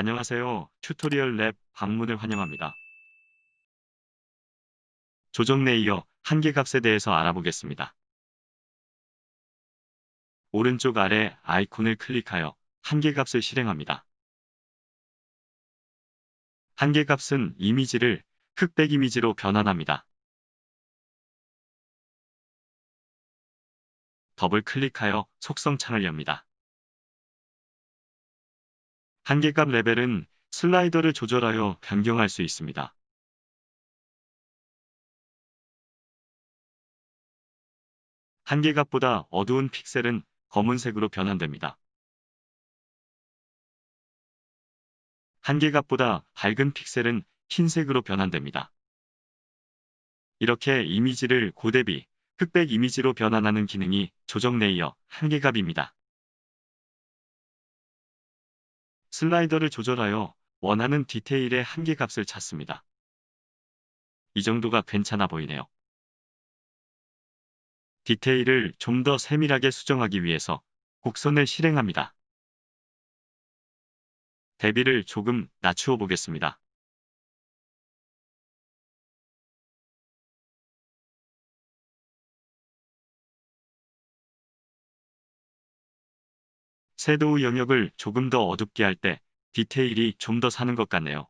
안녕하세요. 튜토리얼 랩 방문을 환영합니다. 조정 레이어 한계값에 대해서 알아보겠습니다. 오른쪽 아래 아이콘을 클릭하여 한계값을 실행합니다. 한계값은 이미지를 흑백 이미지로 변환합니다. 더블 클릭하여 속성 창을 엽니다. 한계값 레벨은 슬라이더를 조절하여 변경할 수 있습니다. 한계값보다 어두운 픽셀은 검은색으로 변환됩니다. 한계값보다 밝은 픽셀은 흰색으로 변환됩니다. 이렇게 이미지를 고대비, 흑백 이미지로 변환하는 기능이 조정 레이어 한계값입니다. 슬라이더를 조절하여 원하는 디테일의 한계값을 찾습니다. 이 정도가 괜찮아 보이네요. 디테일을 좀 더 세밀하게 수정하기 위해서 곡선을 실행합니다. 대비를 조금 낮추어 보겠습니다. 섀도우 영역을 조금 더 어둡게 할 때 디테일이 좀 더 사는 것 같네요.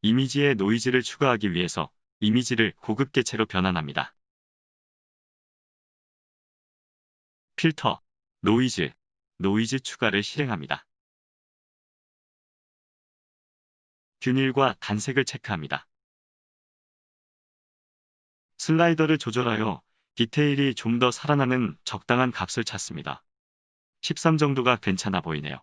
이미지에 노이즈를 추가하기 위해서 이미지를 고급 개체로 변환합니다. 필터, 노이즈 추가를 실행합니다. 균일과 단색을 체크합니다. 슬라이더를 조절하여 디테일이 좀 더 살아나는 적당한 값을 찾습니다. 13 정도가 괜찮아 보이네요.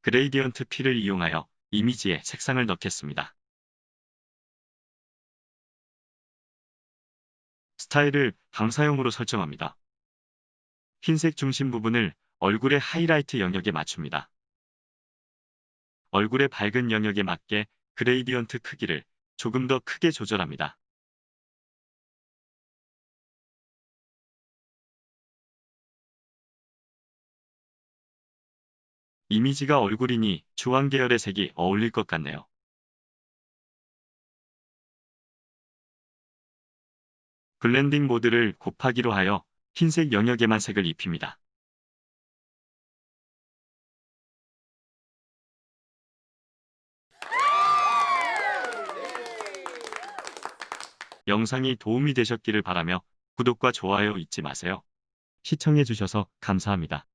그레이디언트 P를 이용하여 이미지에 색상을 넣겠습니다. 스타일을 방사형으로 설정합니다. 흰색 중심 부분을 얼굴의 하이라이트 영역에 맞춥니다. 얼굴의 밝은 영역에 맞게 그레이디언트 크기를 조금 더 크게 조절합니다. 이미지가 얼굴이니 주황 계열의 색이 어울릴 것 같네요. 블렌딩 모드를 곱하기로 하여 흰색 영역에만 색을 입힙니다. 영상이 도움이 되셨기를 바라며 구독과 좋아요 잊지 마세요. 시청해주셔서 감사합니다.